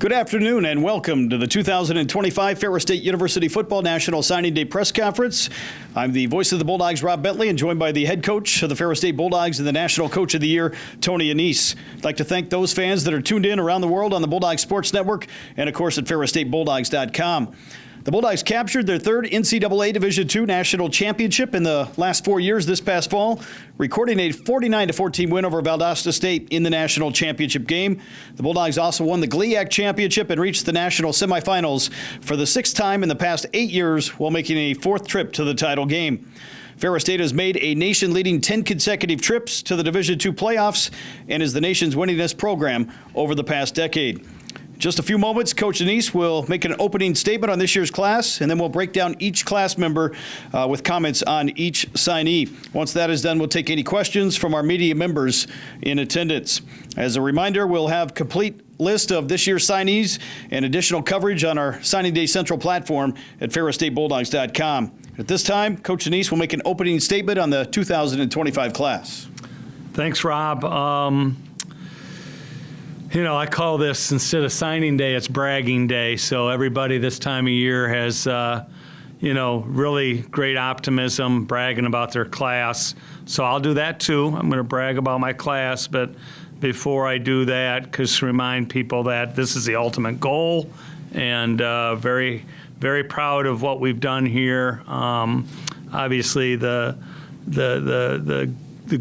Good afternoon and welcome to the 2025 Ferris State University Football National Signing Day Press Conference. I'm the voice of the Bulldogs, Rob Bentley, and joined by the head coach of the Ferris State Bulldogs and the National Coach of the Year, Tony Annese. I'd like to thank those fans that are tuned in around the world on the Bulldogs Sports Network and, of course, at ferrisstatebulldogs.com. The Bulldogs captured their third NCAA Division II national championship in the last 4 years this past fall, recording a 49-14 win over Valdosta State in the national championship game. The Bulldogs also won the GLIAC championship and reached the national semifinals for the sixth time in the past 8 years while making a fourth trip to the title game. Ferris State has made a nation-leading 10 consecutive trips to the Division II playoffs and is the nation's winningest program over the past decade. Just a few moments, Coach Annese will make an opening statement on this year's class, and then we'll break down each class member with comments on each signee. Once that is done, we'll take any questions from our media members in attendance. As a reminder, we'll have complete list of this year's signees and additional coverage on our Signing Day Central platform at ferrisstatebulldogs.com. At this time, Coach Annese will make an opening statement on the 2025 class. Thanks, Rob. I call this, instead of signing day, it's bragging day. So everybody this time of year has, really great optimism, bragging about their class. So I'll do that too. I'm going to brag about my class. But before I do that, just remind people that this is the ultimate goal, and very, very proud of what we've done here. Obviously, the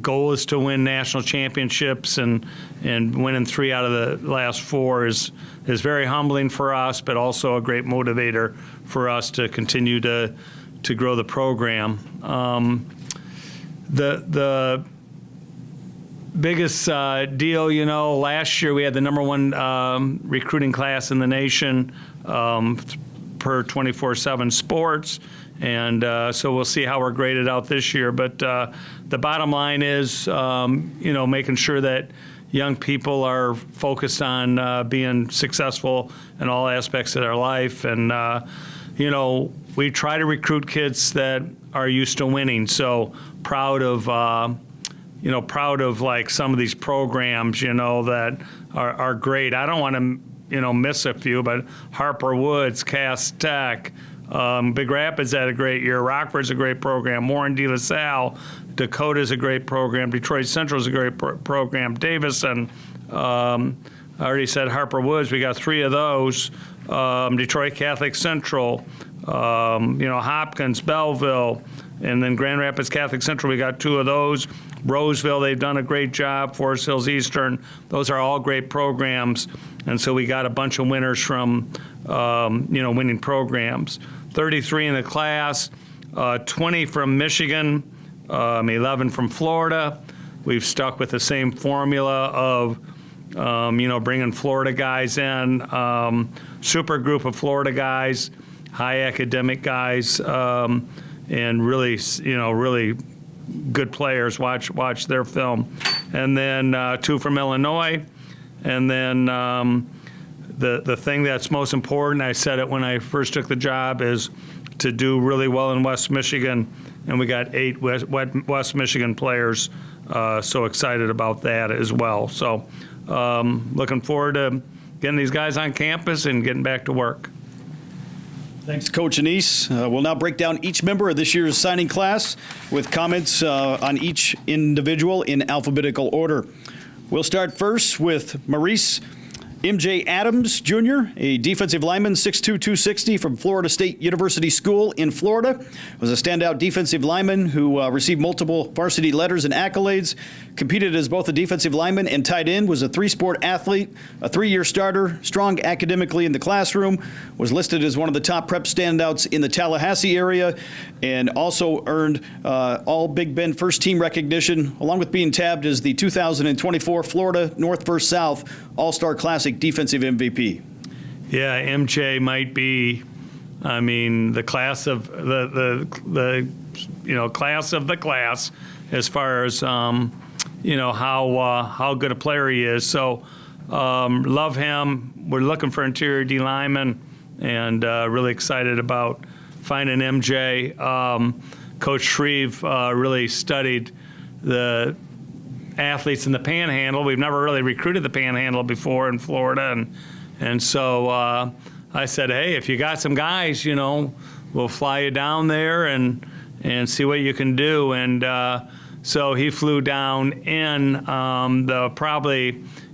goal is to win national championships, and winning 3 out of the last 4 is very humbling for us, but also a great motivator for us to continue to grow the program. The biggest deal, last year we had the #1 recruiting class in the nation per 24/7 Sports. And so we'll see how we're graded out this year. But the bottom line is, making sure that young people are focused on being successful in all aspects of their life. And, we try to recruit kids that are used to winning. So proud of like some of these programs, that are great. I don't want to, miss a few, but Harper Woods, Cass Tech, Big Rapids had a great year. Rockford's a great program. Warren De La Salle. Dakota's a great program. Detroit Central's a great program. Davison, I already said Harper Woods. We got 3 of those. Detroit Catholic Central, Hopkins, Belleville, and then Grand Rapids Catholic Central. We got 2 of those. Roseville, they've done a great job. Forest Hills Eastern. Those are all great programs. And so we got a bunch of winners from, winning programs. 33 in the class, 20 from Michigan, 11 from Florida. We've stuck with the same formula of, bringing Florida guys in, super group of Florida guys, high academic guys, and really, really good players. Watch their film. And then 2 from Illinois. And then the thing that's most important, I said it when I first took the job, is to do really well in West Michigan. And we got 8 West Michigan players, so excited about that as well. So looking forward to getting these guys on campus and getting back to work. Thanks, Coach Annese. We'll now break down each member of this year's signing class with comments on each individual in alphabetical order. We'll start first with Maurice M.J. Adams, Jr., a defensive lineman, 6'2", 260 from Florida State University School in Florida. Was a standout defensive lineman who received multiple varsity letters and accolades, competed as both a defensive lineman and tight end, was a 3-sport athlete, a 3-year starter, strong academically in the classroom, was listed as one of the top prep standouts in the Tallahassee area, and also earned all Big Bend first team recognition, along with being tabbed as the 2024 Florida North vs. South All-Star Classic defensive MVP. Yeah, MJ might be, the class of the class of the class as far as how good a player he is. So love him. We're looking for interior D linemen, and really excited about finding MJ. Coach Shreve really studied the athletes in the Panhandle. We've never really recruited the Panhandle before in Florida, And so I said, hey, if you got some guys, we'll fly you down there and see what you can do. And so he flew down in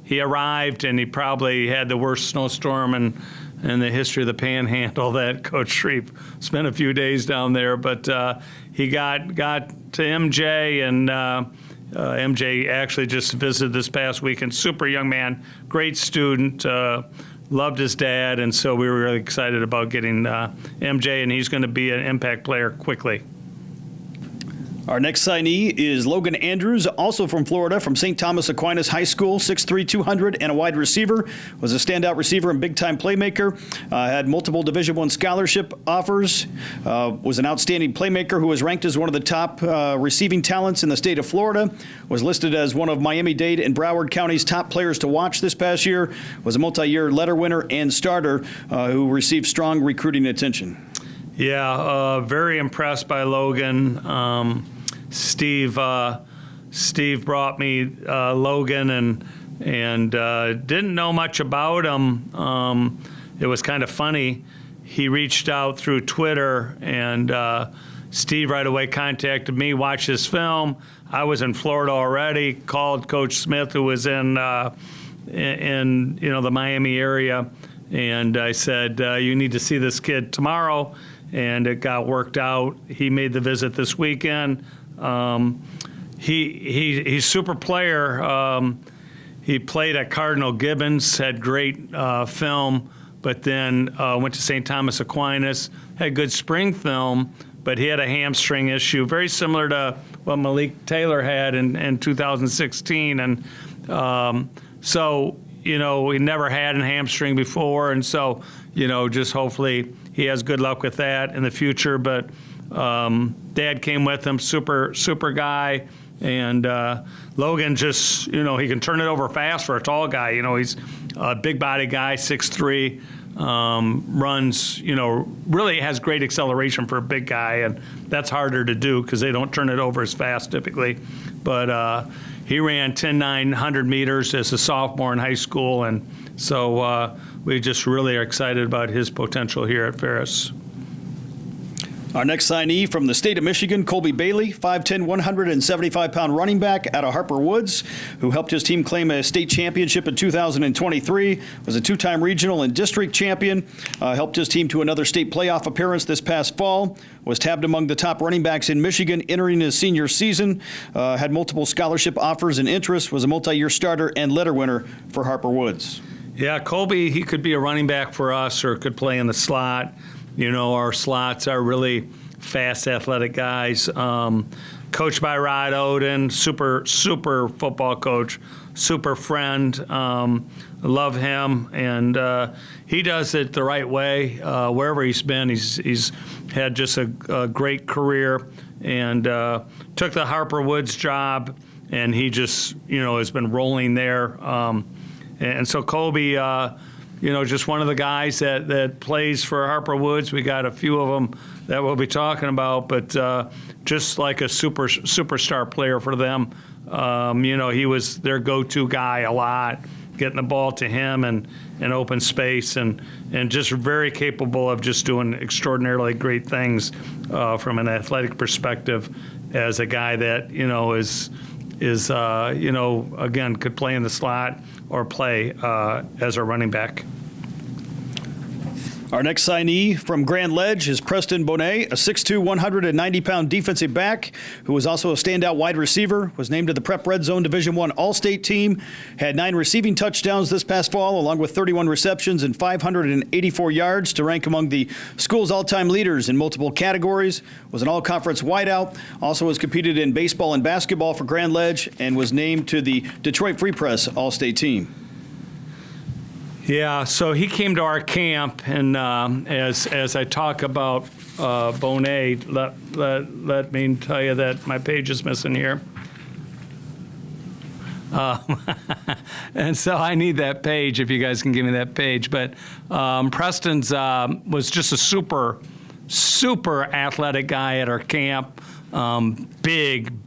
he arrived and he probably had the worst snowstorm in the history of the Panhandle that Coach Shreve spent a few days down there. But he got to MJ, and MJ actually just visited this past weekend. Super young man, great student, loved his dad, and so we were really excited about getting MJ, and he's going to be an impact player quickly. Our next signee is Logan Andrews, also from Florida, from St. Thomas Aquinas High School, 6'3", 200, and a wide receiver. Was a standout receiver and big-time playmaker. Had multiple Division I scholarship offers. Was an outstanding playmaker who was ranked as one of the top receiving talents in the state of Florida. Was listed as one of Miami-Dade and Broward County's top players to watch this past year. Was a multi-year letter winner and starter who received strong recruiting attention. Yeah, very impressed by Logan. Steve brought me Logan and didn't know much about him. It was kind of funny. He reached out through Twitter, and Steve right away contacted me, watched his film. I was in Florida already, called Coach Smith, who was in the Miami area, and I said, you need to see this kid tomorrow. And it got worked out. He made the visit this weekend. He's super player. He played at Cardinal Gibbons, had great film, but then went to St. Thomas Aquinas, had good spring film, but he had a hamstring issue, very similar to what Malik Taylor had in 2016. And so, he never had a hamstring before, and so, just hopefully he has good luck with that in the future. But Dad came with him, super guy. And Logan just, he can turn it over fast for a tall guy. He's a big body guy, 6'3", runs, really has great acceleration for a big guy. And that's harder to do because they don't turn it over as fast typically. But he ran 10.9 100 meters as a sophomore in high school. And so we just really are excited about his potential here at Ferris. Our next signee from the state of Michigan, Colby Bailey, 5'10", 175-pound running back out of Harper Woods, who helped his team claim a state championship in 2023, was a two-time regional and district champion, helped his team to another state playoff appearance this past fall, was tabbed among the top running backs in Michigan entering his senior season, had multiple scholarship offers and interests, was a multi-year starter and letter winner for Harper Woods. Yeah, Colby, he could be a running back for us or could play in the slot. Our slots are really fast, athletic guys. Coached by Rod Oden, super football coach, super friend. Love him, and he does it the right way. Wherever he's been, he's had just a great career, and took the Harper Woods job, and he just has been rolling there. And so Colby, just one of the guys that plays for Harper Woods. We got a few of them that we'll be talking about, but just like a superstar player for them. He was their go-to guy a lot, getting the ball to him and open space, and just very capable of just doing extraordinarily great things from an athletic perspective as a guy that, is again, could play in the slot or play as a running back. Our next signee from Grand Ledge is Preston Bonet, a 6'2", 190-pound defensive back who was also a standout wide receiver, was named to the Prep Red Zone Division I All-State team, had 9 receiving touchdowns this past fall, along with 31 receptions and 584 yards to rank among the school's all-time leaders in multiple categories, was an all-conference wideout, also has competed in baseball and basketball for Grand Ledge, and was named to the Detroit Free Press All-State team. Yeah, so he came to our camp, and as I talk about Bonet, let me tell you that my page is missing here. And so I need that page, if you guys can give me that page. But Preston's was just a super athletic guy at our camp. Big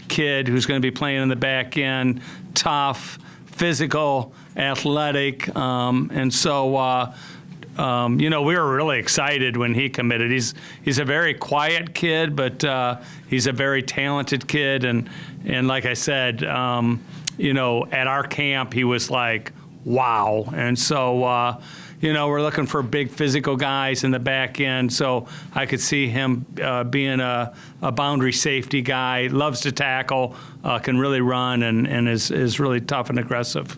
kid who's going to be playing in the back end, tough, physical, athletic, and so. We were really excited when he committed. He's a very quiet kid, but he's a very talented kid. And like I said, at our camp, he was like, wow. And so, we're looking for big physical guys in the back end. So I could see him being a boundary safety guy, loves to tackle, can really run, and is really tough and aggressive.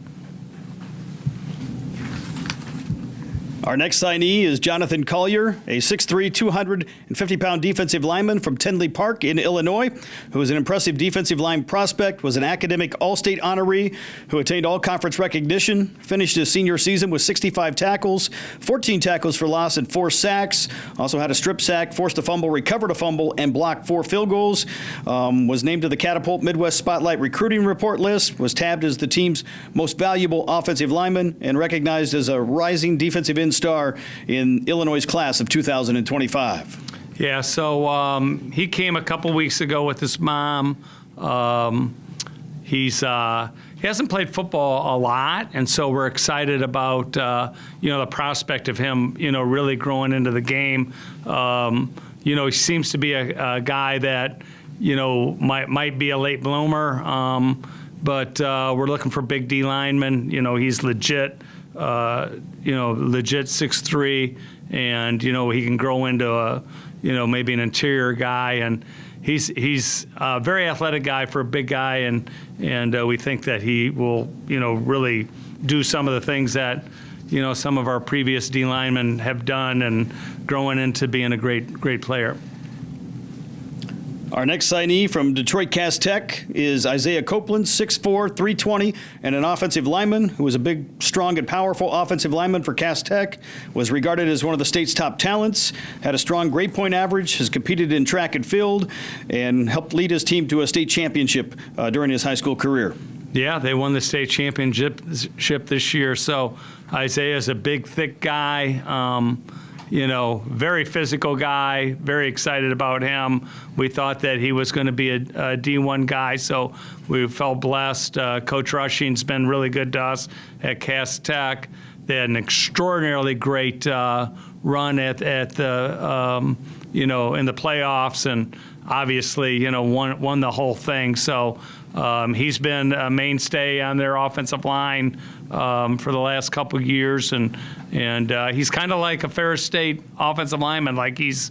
Our next signee is Jonathan Collier, a 6'3", 250-pound defensive lineman from Tinley Park in Illinois, who is an impressive defensive line prospect, was an academic All-State honoree, who attained all-conference recognition, finished his senior season with 65 tackles, 14 tackles for loss, and 4 sacks. Also had a strip sack, forced a fumble, recovered a fumble, and blocked 4 field goals. Was named to the Catapult Midwest Spotlight recruiting report list, was tabbed as the team's most valuable offensive lineman, and recognized as a rising defensive end star in Illinois' class of 2025. Yeah, so he came a couple weeks ago with his mom. He hasn't played football a lot, and so we're excited about the prospect of him really growing into the game. He seems to be a guy that might be a late bloomer, but we're looking for big D linemen. He's legit. Legit 6'3", and he can grow into maybe an interior guy, and he's a very athletic guy for a big guy, and we think that he will really do some of the things that some of our previous D linemen have done, and growing into being a great player. Our next signee from Detroit Cass Tech is Isaiah Copeland, 6'4", 320, and an offensive lineman who was a big, strong, and powerful offensive lineman for Cass Tech, was regarded as one of the state's top talents, had a strong grade point average, has competed in track and field, and helped lead his team to a state championship during his high school career. Yeah, they won the state championship this year. So Isaiah's a big, thick guy. Very physical guy, very excited about him. We thought that he was going to be a D1 guy, so we felt blessed. Coach Rushing's been really good to us at Cass Tech. They had an extraordinarily great run at the, in the playoffs, and obviously, won the whole thing. So he's been a mainstay on their offensive line for the last couple of years, and he's kind of like a Ferris State offensive lineman. Like he's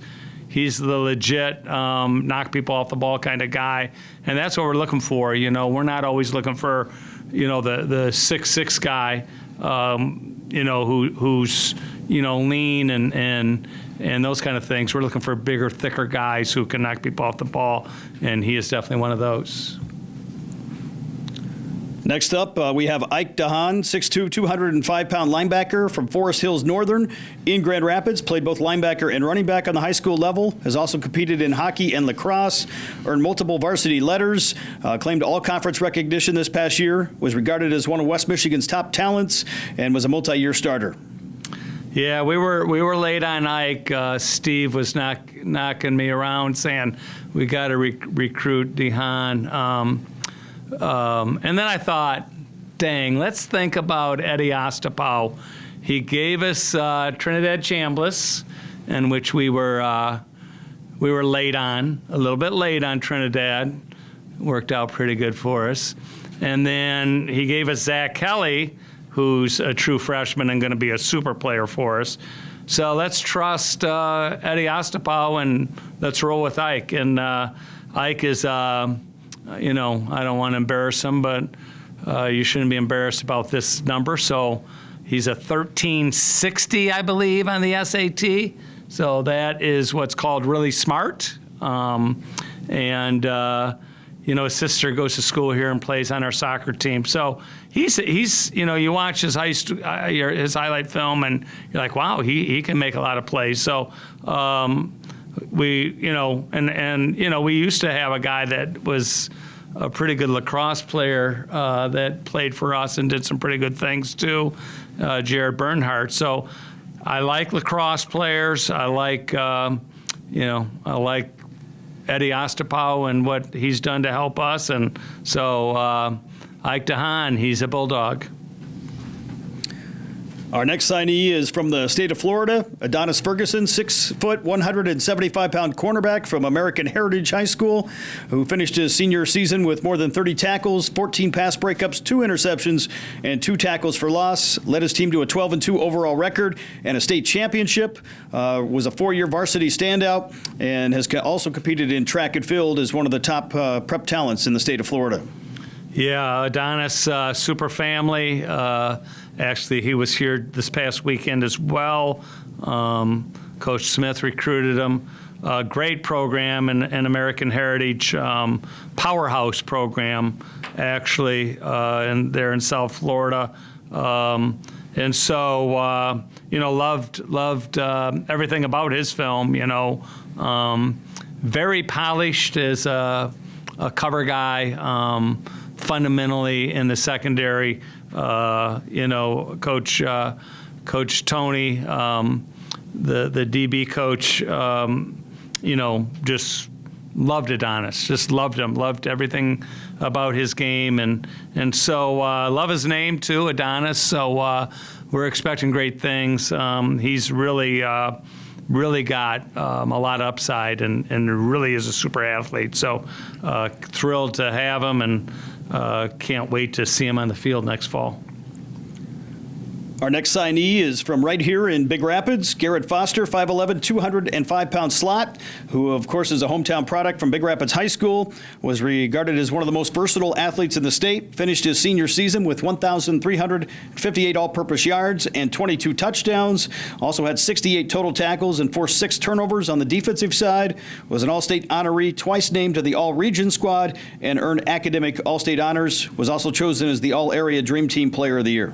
the legit knock people off the ball kind of guy, and that's what we're looking for. We're not always looking for the 6'6" guy, who's lean and those kind of things. We're looking for bigger, thicker guys who can knock people off the ball, and he is definitely one of those. Next up, we have Ike DeHaan, 6'2", 205-pound linebacker from Forest Hills Northern in Grand Rapids. Played both linebacker and running back on the high school level. Has also competed in hockey and lacrosse. Earned multiple varsity letters. Claimed all-conference recognition this past year. Was regarded as one of West Michigan's top talents and was a multi-year starter. Yeah, we were late on Ike. Steve was knocking me around saying we got to recruit DeHaan. And then I thought, dang, let's think about Eddie Ostapow. He gave us Trinidad Chambliss, in which we were late on, a little bit late on Trinidad. Worked out pretty good for us. And then he gave us Zach Kelly, who's a true freshman and going to be a super player for us. So let's trust Eddie Ostapow and let's roll with Ike. And Ike is, I don't want to embarrass him, but you shouldn't be embarrassed about this number. So he's a 1360, I believe, on the SAT. So that is what's called really smart. His sister goes to school here and plays on our soccer team. So he's you watch his highlight film and you're like, wow, he can make a lot of plays. So we used to have a guy that was a pretty good lacrosse player that played for us and did some pretty good things too, Jared Bernhardt. So I like lacrosse players. I like Eddie Ostapow and what he's done to help us. And so Ike DeHaan, he's a Bulldog. Our next signee is from the state of Florida, Adonis Ferguson, 6 foot, 175-pound cornerback from American Heritage High School, who finished his senior season with more than 30 tackles, 14 pass breakups, 2 interceptions, and 2 tackles for loss. Led his team to a 12-2 overall record and a state championship. Was a 4-year varsity standout and has also competed in track and field as one of the top prep talents in the state of Florida. Yeah, Adonis, super family. Actually, he was here this past weekend as well. Coach Smith recruited him. Great program in American Heritage, powerhouse program, actually, and there in South Florida. And so, loved everything about his film. Very polished as a cover guy. Fundamentally in the secondary, Coach Tony, the DB coach, just loved Adonis, just loved him, loved everything about his game, and so love his name too, Adonis. So we're expecting great things. He's really got a lot of upside and really is a super athlete. So thrilled to have him and can't wait to see him on the field next fall. Our next signee is from right here in Big Rapids, Garrett Foster, 5'11", 205-pound slot, who, of course, is a hometown product from Big Rapids High School, was regarded as one of the most versatile athletes in the state, finished his senior season with 1,358 all-purpose yards and 22 touchdowns, also had 68 total tackles and forced 6 turnovers on the defensive side, was an All-State honoree, twice named to the All-Region squad, and earned academic All-State honors, was also chosen as the All-Area Dream Team Player of the Year.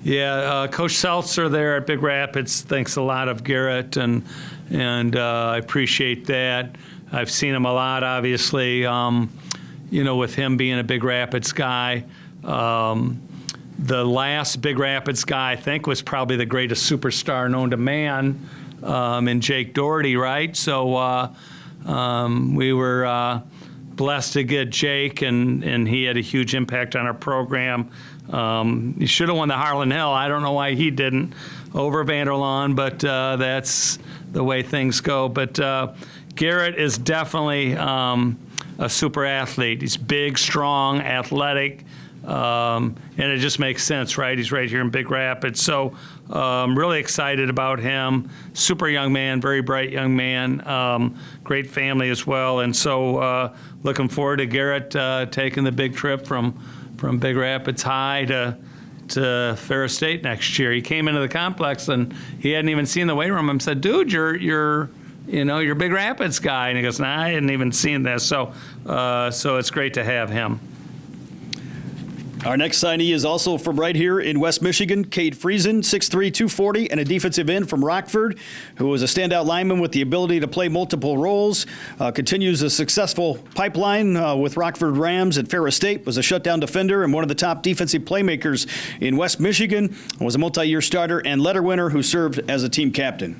Yeah, Coach Seltzer there at Big Rapids thinks a lot of Garrett, and I appreciate that. I've seen him a lot, obviously, with him being a Big Rapids guy. The last Big Rapids guy, I think, was probably the greatest superstar known to man, in Jake Doherty, right? So we were blessed to get Jake, and he had a huge impact on our program. He should have won the Harlan Hill. I don't know why he didn't over Vanderlaan, but that's the way things go. But Garrett is definitely a super athlete. He's big, strong, athletic, and it just makes sense, right? He's right here in Big Rapids. So I'm really excited about him. Super young man, very bright young man, great family as well. And so looking forward to Garrett taking the big trip from Big Rapids High to Ferris State next year. He came into the complex and he hadn't even seen the weight room. I said, "Dude, you're Big Rapids guy." And he goes, "Nah, I hadn't even seen this." So it's great to have him. Our next signee is also from right here in West Michigan, Cade Friesen, 6'3", 240, and a defensive end from Rockford, who was a standout lineman with the ability to play multiple roles. Continues a successful pipeline with Rockford Rams at Ferris State, was a shutdown defender and one of the top defensive playmakers in West Michigan, was a multi-year starter and letter winner who served as a team captain.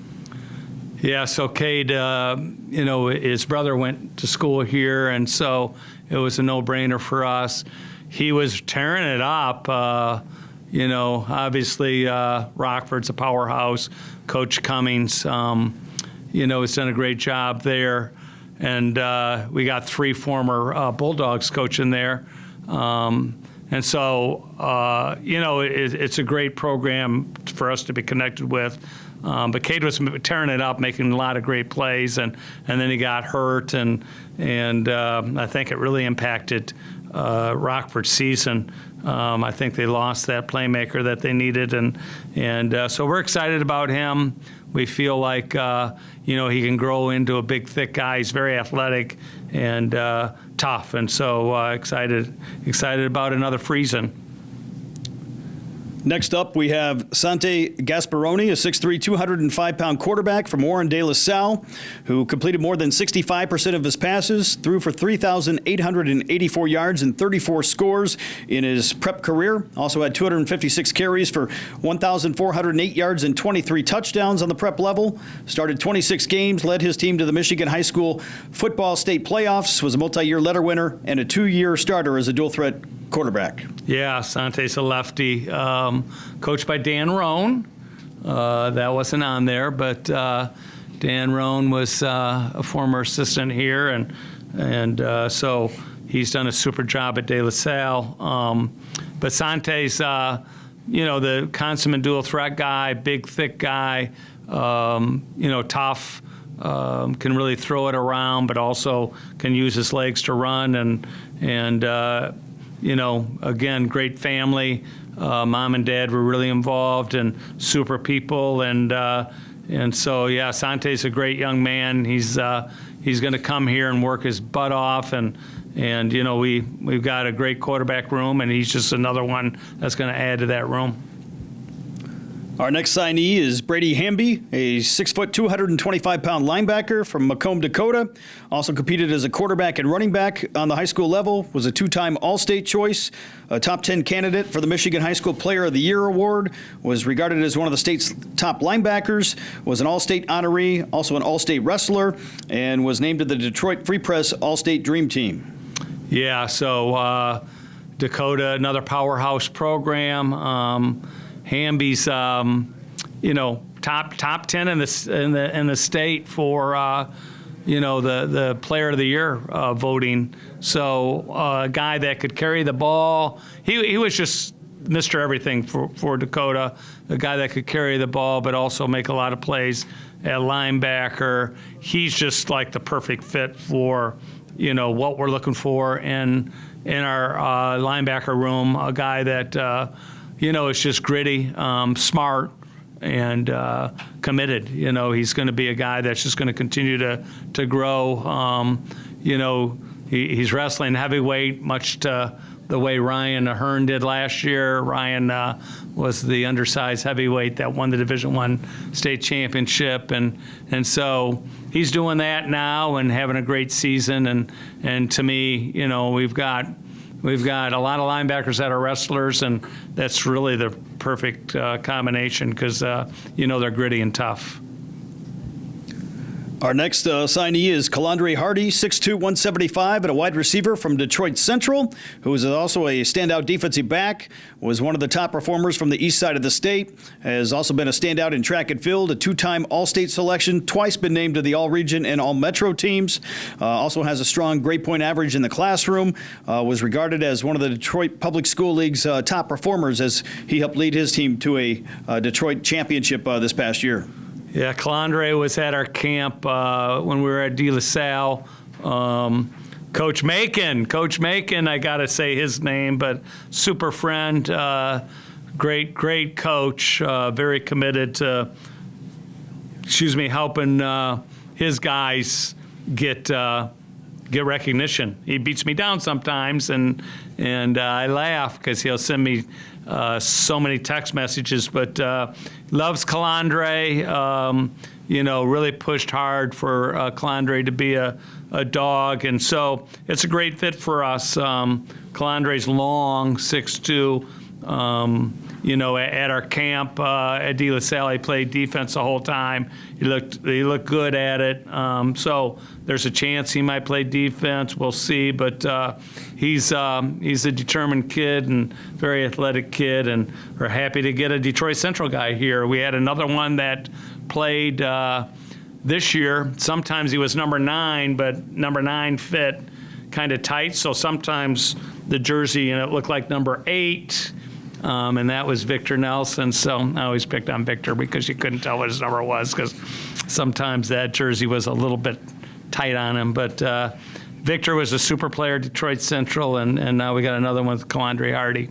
Yeah, so Cade, his brother went to school here, and so it was a no-brainer for us. He was tearing it up. Obviously Rockford's a powerhouse. Coach Cummings, has done a great job there. And we got 3 former Bulldogs coaching there. And so, it's a great program for us to be connected with. But Cade was tearing it up, making a lot of great plays, and then he got hurt, and I think it really impacted Rockford's season. I think they lost that playmaker that they needed, and so we're excited about him. We feel like he can grow into a big, thick guy. He's very athletic and tough, and so excited about another Friesen. Next up, we have Sante Gasparoni, a 6'3", 205-pound quarterback from Warren De La Salle, who completed more than 65% of his passes, threw for 3,884 yards and 34 scores in his prep career. Also had 256 carries for 1,408 yards and 23 touchdowns on the prep level. Started 26 games, led his team to the Michigan High School Football State Playoffs, was a multi-year letter winner, and a 2-year starter as a dual-threat quarterback. Yeah, Sante's a lefty, coached by Dan Roan. That wasn't on there, but Dan Roan was a former assistant here, and so he's done a super job at De La Salle. But Sante's, the consummate dual threat guy, big, thick guy, tough, can really throw it around, but also can use his legs to run. And again, great family. Mom and dad were really involved and super people. And so, yeah, Sante's a great young man. He's going to come here and work his butt off. And we've got a great quarterback room, and he's just another one that's going to add to that room. Our next signee is Brady Hamby, a 6', 225-pound linebacker from Macomb, Dakota. Also competed as a quarterback and running back on the high school level, was a two-time All-State choice, a top 10 candidate for the Michigan High School Player of the Year award, was regarded as one of the state's top linebackers, was an All-State honoree, also an All-State wrestler, and was named to the Detroit Free Press All-State Dream Team. Yeah, so Dakota, another powerhouse program. Hamby's, top 10 in the state for the Player of the Year voting. So a guy that could carry the ball. He was just Mr. Everything for Dakota. A guy that could carry the ball, but also make a lot of plays at linebacker. He's just like the perfect fit for what we're looking for in our linebacker room. A guy that is just gritty, smart, and committed. He's going to be a guy that's just going to continue to grow. He's wrestling heavyweight, much to the way Ryan Ahern did last year. Ryan was the undersized heavyweight that won the Division I state championship, and so he's doing that now and having a great season. And to me, we've got a lot of linebackers that are wrestlers, and that's really the perfect combination because, they're gritty and tough. Our next signee is Calandre Hardy, 6'2", 175, and a wide receiver from Detroit Central, who is also a standout defensive back, was one of the top performers from the east side of the state, has also been a standout in track and field, a two-time All-State selection, twice been named to the All-Region and All-Metro teams, also has a strong grade point average in the classroom, was regarded as one of the Detroit Public School League's top performers as he helped lead his team to a Detroit championship this past year. Yeah, Calandre was at our camp when we were at De La Salle. Coach Macon, I got to say his name, but super friend, great coach, very committed to, helping his guys get recognition. He beats me down sometimes, and I laugh because he'll send me so many text messages, but loves Calandre, really pushed hard for Calandre to be a dog, and so it's a great fit for us. Calandre's long, 6'2", at our camp at De La Salle, he played defense the whole time. He looked good at it. So there's a chance he might play defense. We'll see. But he's a determined kid and very athletic kid, and we're happy to get a Detroit Central guy here. We had another one that played this year. Sometimes he was number 9, but number 9 fit kind of tight. So sometimes the jersey, it looked like number 8. And that was Victor Nelson. So I always picked on Victor because you couldn't tell what his number was because sometimes that jersey was a little bit tight on him. But Victor was a super player at Detroit Central, and now we got another one with Calandre Hardy.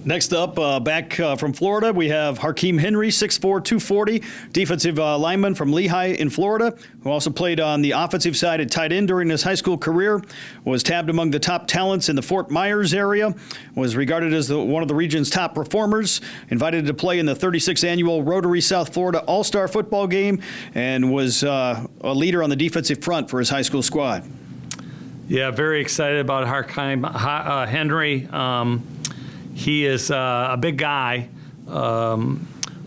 Next up, back from Florida, we have Hakeem Henry, 6'4", 240, defensive lineman from Lehigh in Florida, who also played on the offensive side at tight end during his high school career, was tabbed among the top talents in the Fort Myers area, was regarded as one of the region's top performers, invited to play in the 36th annual Rotary South Florida All-Star football game, and was a leader on the defensive front for his high school squad. Yeah, very excited about Hakeem Henry. He is a big guy,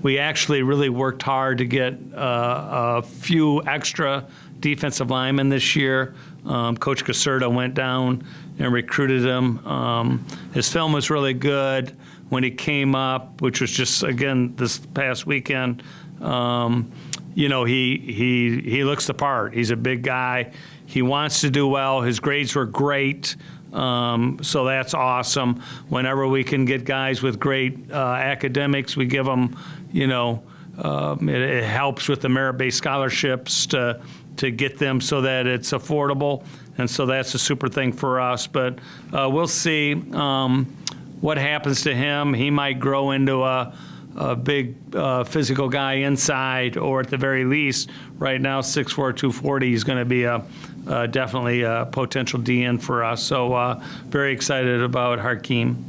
we actually really worked hard to get a few extra defensive linemen this year. Coach Caserta went down and recruited him. His film was really good when he came up, which was just, again, this past weekend. He looks the part. He's a big guy. He wants to do well. His grades were great. So that's awesome. Whenever we can get guys with great academics, we give them, it helps with the merit-based scholarships to get them so that it's affordable. And so that's a super thing for us. But we'll see what happens to him. He might grow into a big physical guy inside, or at the very least, right now, 6'4", 240, he's going to be definitely a potential DN for us. So very excited about Hakeem.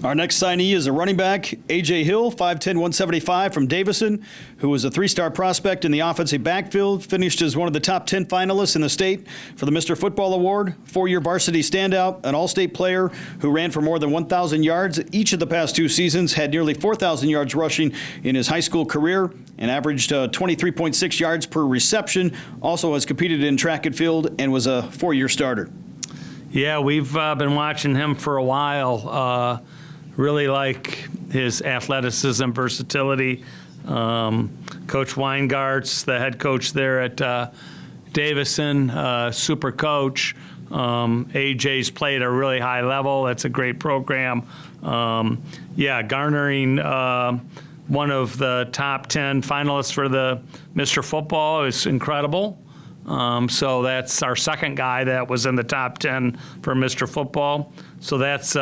Our next signee is a running back, A.J. Hill, 5'10", 175 from Davison, who was a three-star prospect in the offensive backfield, finished as one of the top 10 finalists in the state for the Mr. Football Award, four-year varsity standout, an all-state player who ran for more than 1,000 yards each of the past 2 seasons, had nearly 4,000 yards rushing in his high school career, and averaged 23.6 yards per reception, also has competed in track and field, and was a 4-year starter. Yeah, we've been watching him for a while. Really like his athleticism, versatility. Coach Weingart's the head coach there at Davison, super coach. AJ's played at a really high level. That's a great program. Garnering one of the top 10 finalists for the Mr. Football is incredible. So that's our second guy that was in the top 10 for Mr. Football. So that's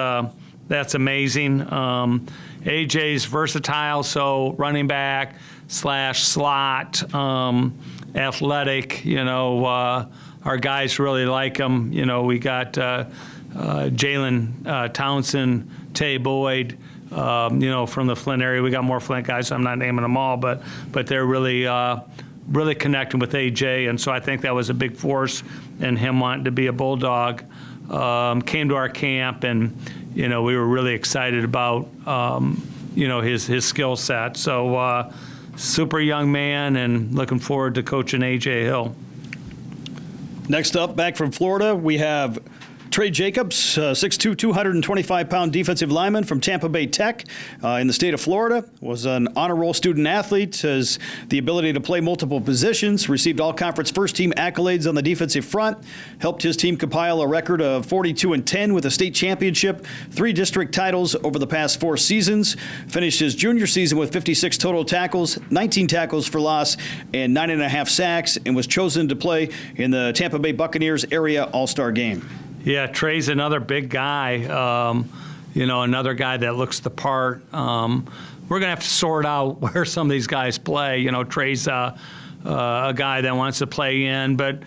amazing. AJ's versatile, so running back / slot, athletic. Our guys really like him. We got Jalen Townsend, Tay Boyd, from the Flint area. We got more Flint guys, so I'm not naming them all, but they're really connecting with AJ, and so I think that was a big force in him wanting to be a Bulldog. Came to our camp, and we were really excited about his skill set. So super young man, and looking forward to coaching A.J. Hill. Next up, back from Florida, we have Trey Jacobs, 6'2", 225-pound defensive lineman from Tampa Bay Tech in the state of Florida, was an honor roll student athlete, has the ability to play multiple positions, received all-conference first-team accolades on the defensive front, helped his team compile a record of 42-10 with a state championship, 3 district titles over the past 4 seasons, finished his junior season with 56 total tackles, 19 tackles for loss, and 9.5 sacks, and was chosen to play in the Tampa Bay Buccaneers area All-Star game. Yeah, Trey's another big guy, another guy that looks the part. We're going to have to sort out where some of these guys play. Trey's a guy that wants to play in, but,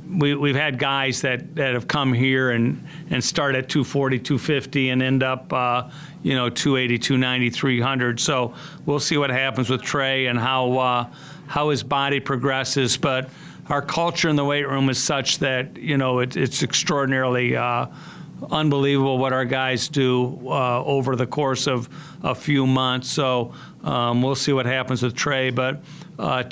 we've had guys that have come here and start at 240, 250 and end up, 280, 290, 300. So we'll see what happens with Trey and how his body progresses. But our culture in the weight room is such that, it's extraordinarily unbelievable what our guys do over the course of a few months. So we'll see what happens with Trey. But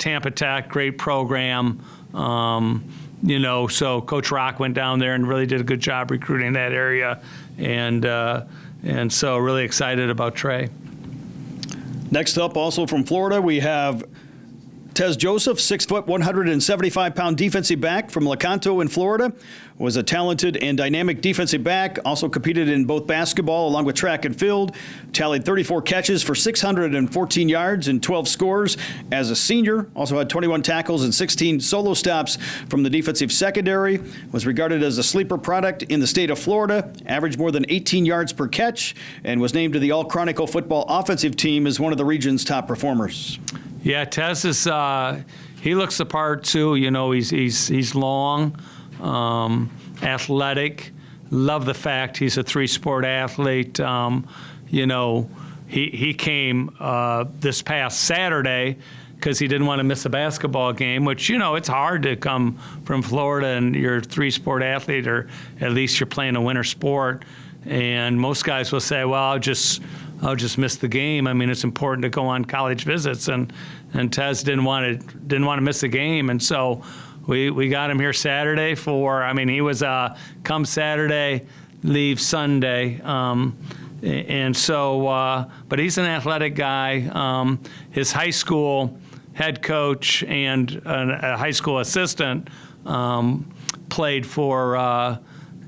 Tampa Tech, great program. So Coach Rock went down there and really did a good job recruiting that area. And so really excited about Trey. Next up, also from Florida, we have Tez Joseph, 6 foot, 175-pound defensive back from Lecanto in Florida, was a talented and dynamic defensive back, also competed in both basketball along with track and field, tallied 34 catches for 614 yards and 12 scores as a senior, also had 21 tackles and 16 solo stops from the defensive secondary, was regarded as a sleeper product in the state of Florida, averaged more than 18 yards per catch, and was named to the All-Chronicle football offensive team as one of the region's top performers. Yeah, Tez is he looks the part too. He's long, athletic. Love the fact he's a 3-sport athlete. He came this past Saturday because he didn't want to miss a basketball game, which, it's hard to come from Florida and you're a 3-sport athlete, or at least you're playing a winter sport. And most guys will say, well, I'll just I'll just miss the game. I mean, it's important to go on college visits, and Tez didn't want to miss the game, and so we got him here Saturday he was come Saturday, leave Sunday. And so, but he's an athletic guy. His high school head coach and a high school assistant played for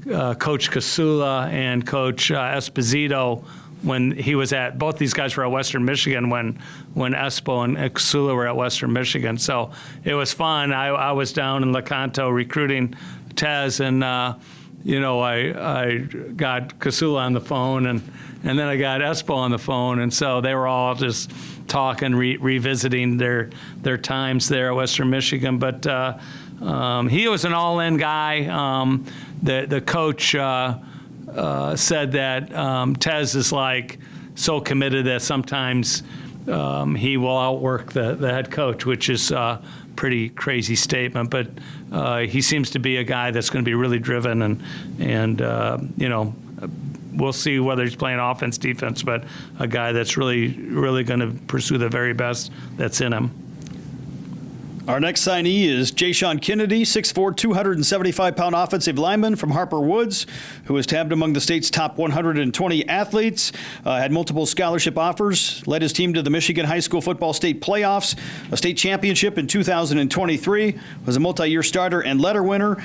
Coach Casula and Coach Esposito when he was at, both these guys were at Western Michigan when Espo and Casula were at Western Michigan. So it was fun. I was down in Lecanto recruiting Tez, and I got Casula on the phone, and then I got Espo on the phone, and so they were all just talking, revisiting their times there at Western Michigan. But he was an all-in guy. The coach said that Tez is like so committed that sometimes he will outwork the head coach, which is a pretty crazy statement. But he seems to be a guy that's going to be really driven, and we'll see whether he's playing offense, defense, but a guy that's really, really going to pursue the very best that's in him. Our next signee is Jayshon Kennedy, 6'4", 275-pound offensive lineman from Harper Woods, who was tabbed among the state's top 120 athletes, had multiple scholarship offers, led his team to the Michigan High School Football State Playoffs, a state championship in 2023, was a multi-year starter and letter winner,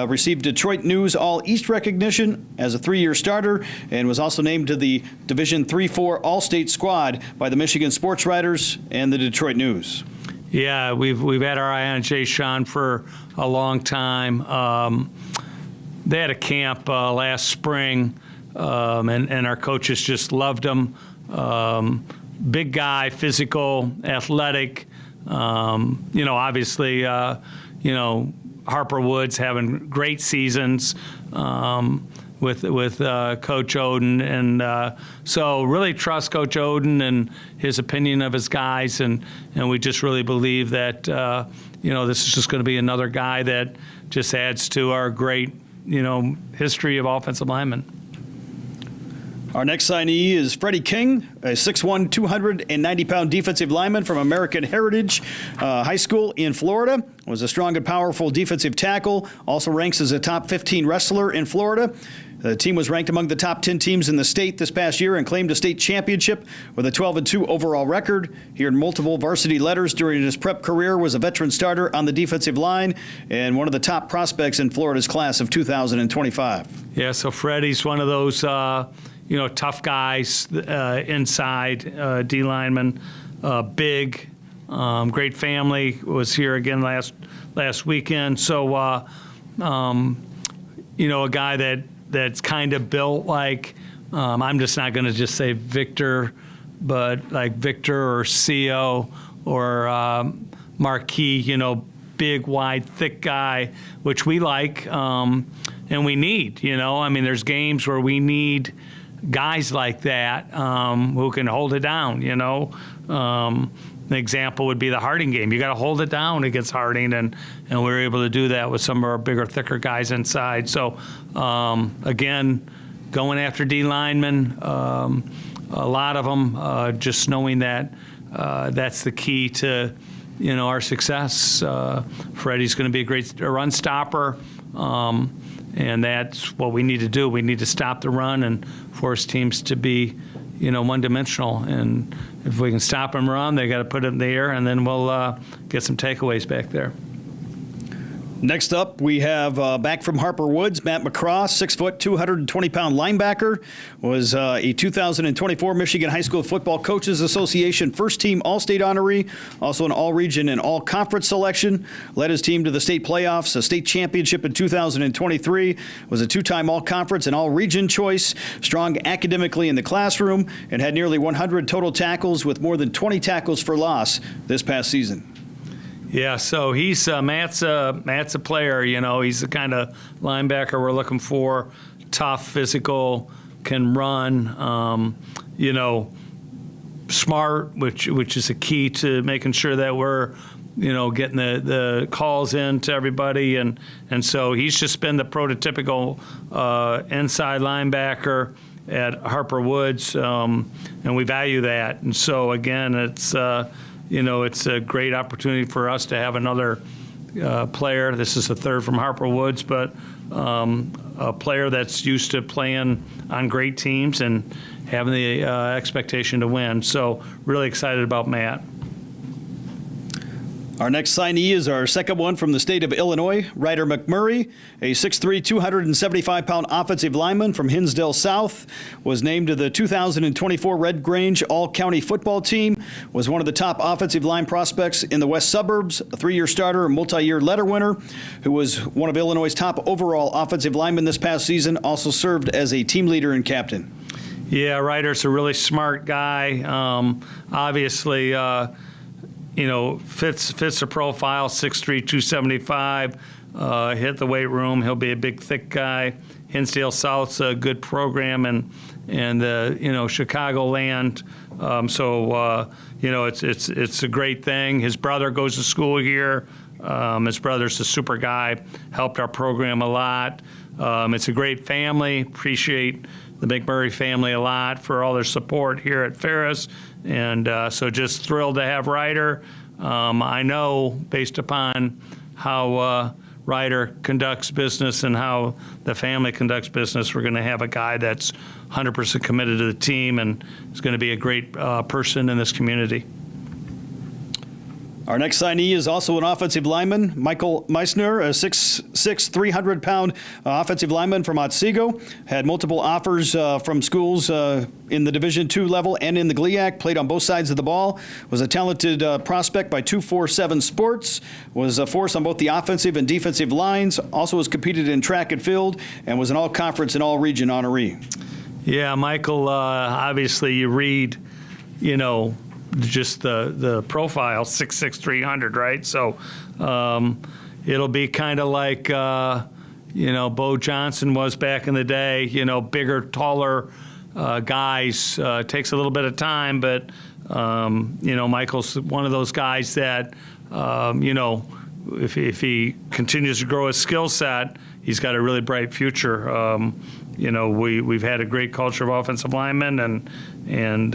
received Detroit News All-East recognition as a 3-year starter, and was also named to the Division III-IV All-State squad by the Michigan Sports Writers and the Detroit News. Yeah, we've had our eye on Jayshon for a long time. They had a camp last spring, and our coaches just loved him. Big guy, physical, athletic. Obviously, Harper Woods having great seasons with Coach Oden, and so really trust Coach Oden and his opinion of his guys, and we just really believe that this is just going to be another guy that just adds to our great history of offensive linemen. Our next signee is Freddie King, a 6'1", 290-pound defensive lineman from American Heritage High School in Florida. Was a strong and powerful defensive tackle. Also ranks as a top 15 wrestler in Florida. The team was ranked among the top 10 teams in the state this past year and claimed a state championship with a 12-2 overall record. He earned multiple varsity letters during his prep career, was a veteran starter on the defensive line, and one of the top prospects in Florida's class of 2025. Yeah, so Freddie's one of those tough guys inside, D lineman, big, great family. Was here again last weekend. So, a guy that's kind of built like, I'm just not going to just say Victor, but like Victor or CO or Marquis, big, wide, thick guy, which we like and we need. There's games where we need guys like that who can hold it down. An example would be the Harding game. You got to hold it down against Harding, and we were able to do that with some of our bigger, thicker guys inside. So again, going after D linemen, a lot of them, just knowing that that's the key to our success. Freddie's going to be a great run stopper. And that's what we need to do. We need to stop the run and force teams to be, one-dimensional. And if we can stop them run, they got to put it in the air, and then we'll get some takeaways back there. Next up, we have back from Harper Woods, Matt McCraw, 6', 220-pound linebacker, was a 2024 Michigan High School Football Coaches Association first-team All-State honoree, also an All-Region and All-Conference selection, led his team to the state playoffs, a state championship in 2023, was a two-time All-Conference and All-Region choice, strong academically in the classroom, and had nearly 100 total tackles with more than 20 tackles for loss this past season. Yeah, so he's Matt's a player. He's the kind of linebacker we're looking for. Tough, physical, can run. Smart, which is a key to making sure that we're getting the calls in to everybody, and so he's just been the prototypical inside linebacker. at Harper Woods, and we value that. And so again, it's it's a great opportunity for us to have another player. This is the third from Harper Woods, but a player that's used to playing on great teams and having the expectation to win. So really excited about Matt. Our next signee is our second one from the state of Illinois, Ryder McMurray, a 6'3", 275-pound offensive lineman from Hinsdale South, was named to the 2024 Red Grange All-County Football Team, was one of the top offensive line prospects in the West Suburbs, a 3-year starter and multi-year letter winner, who was one of Illinois' top overall offensive linemen this past season, also served as a team leader and captain. Yeah, Ryder's a really smart guy. Obviously, fits the profile, 6'3", 275, hit the weight room. He'll be a big, thick guy. Hinsdale South's a good program, and Chicagoland. It's a great thing. His brother goes to school here. His brother's a super guy, helped our program a lot. It's a great family. Appreciate the McMurray family a lot for all their support here at Ferris. And so just thrilled to have Ryder. I know, based upon how Ryder conducts business and how the family conducts business, we're going to have a guy that's 100% committed to the team and is going to be a great person in this community. Our next signee is also an offensive lineman, Michael Meissner, a 6'6", 300-pound offensive lineman from Otsego. Had multiple offers from schools in the Division II level and in the GLIAC. Played on both sides of the ball. Was a talented prospect by 247 Sports. Was a force on both the offensive and defensive lines. Also has competed in track and field and was an all-conference and all-region honoree. Yeah, Michael, obviously you read, just the profile, 6'6", 300, right? So it'll be kind of like, Bo Johnson was back in the day, bigger, taller guys. Takes a little bit of time, but, Michael's one of those guys that, if he continues to grow his skill set, he's got a really bright future. We've had a great culture of offensive linemen, and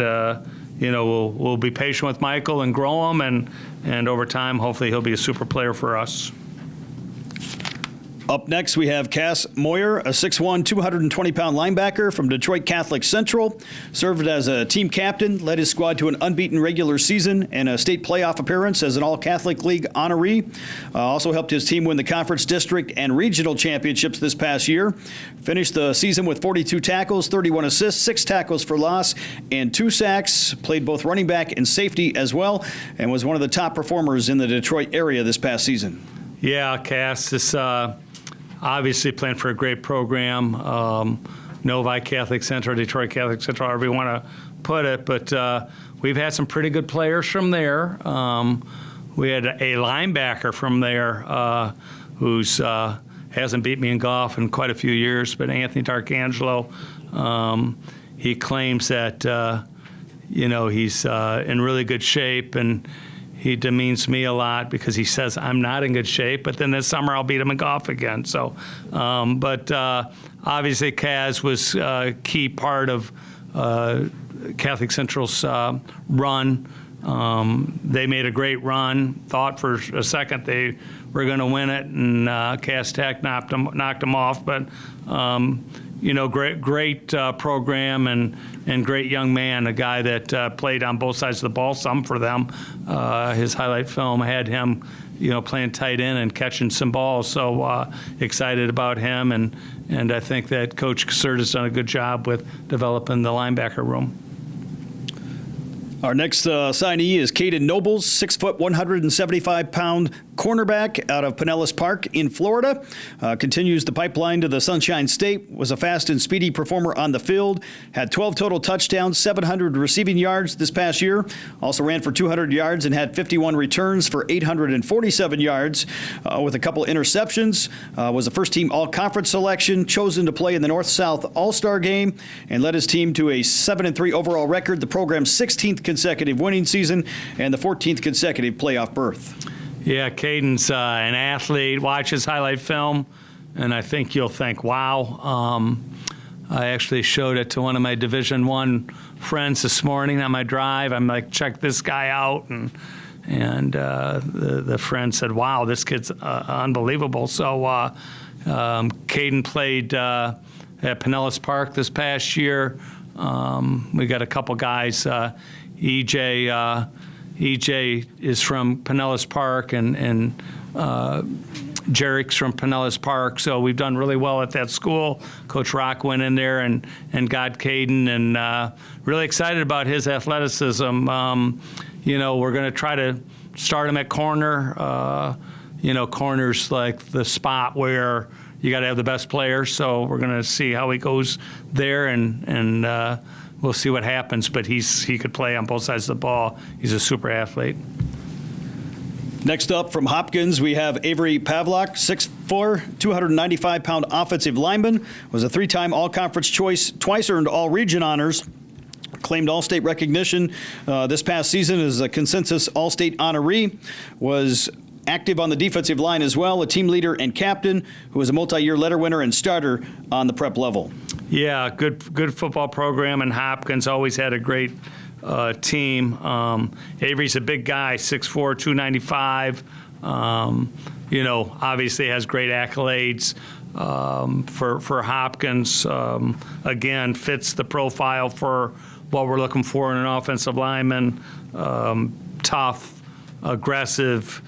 we'll be patient with Michael and grow him, and over time, hopefully, he'll be a super player for us. Up next, we have Cass Moyer, a 6'1", 220-pound linebacker from Detroit Catholic Central. Served as a team captain, led his squad to an unbeaten regular season and a state playoff appearance as an All-Catholic League honoree. Also helped his team win the conference, district, and regional championships this past year. Finished the season with 42 tackles, 31 assists, 6 tackles for loss, and 2 sacks. Played both running back and safety as well, and was one of the top performers in the Detroit area this past season. Yeah, Cass, this obviously playing for a great program. Novi Catholic Central, Detroit Catholic Central, however you want to put it. But we've had some pretty good players from there. We had a linebacker from there who's hasn't beat me in golf in quite a few years, but Anthony D'Arcangelo. He claims that, he's in really good shape, and he demeans me a lot because he says I'm not in good shape, but then this summer I'll beat him in golf again. So, but obviously Kaz was a key part of Catholic Central's run. They made a great run. Thought for a second they were going to win it, and Cass Tech knocked them off. But great program and great young man, a guy that played on both sides of the ball, some for them. His highlight film had him, playing tight end and catching some balls. So excited about him, and I think that Coach Cassert has done a good job with developing the linebacker room. Our next signee is Caden Nobles, 6 foot, 175-pound cornerback out of Pinellas Park in Florida. Continues the pipeline to the Sunshine State. Was a fast and speedy performer on the field. Had 12 total touchdowns, 700 receiving yards this past year. Also ran for 200 yards and had 51 returns for 847 yards with a couple interceptions. Was a first-team all-conference selection, chosen to play in the North-South All-Star game, and led his team to a 7-3 overall record, the program's 16th consecutive winning season, and the 14th consecutive playoff berth. Yeah, Caden's an athlete. Watch his highlight film, and I think you'll think, wow. I actually showed it to one of my Division I friends this morning on my drive. I'm like, check this guy out, and the friend said, wow, this kid's unbelievable. So Caden played at Pinellas Park this past year. We got a couple guys. EJ is from Pinellas Park, and Jarek's from Pinellas Park. So we've done really well at that school. Coach Rock went in there and got Caden, and really excited about his athleticism. We're going to try to start him at corner. Corner's like the spot where you got to have the best players. So we're going to see how he goes there, and we'll see what happens. But he could play on both sides of the ball. He's a super athlete. Next up from Hopkins, we have Avery Pavlak, 6'4", 295-pound offensive lineman, was a three-time all-conference choice, twice earned all-region honors, claimed all-state recognition this past season as a consensus all-state honoree, was active on the defensive line as well, a team leader and captain who was a multi-year letter winner and starter on the prep level. Yeah, good football program, and Hopkins always had a great team. Avery's a big guy, 6'4", 295. Obviously has great accolades for Hopkins. Again, fits the profile for what we're looking for in an offensive lineman. Tough, aggressive,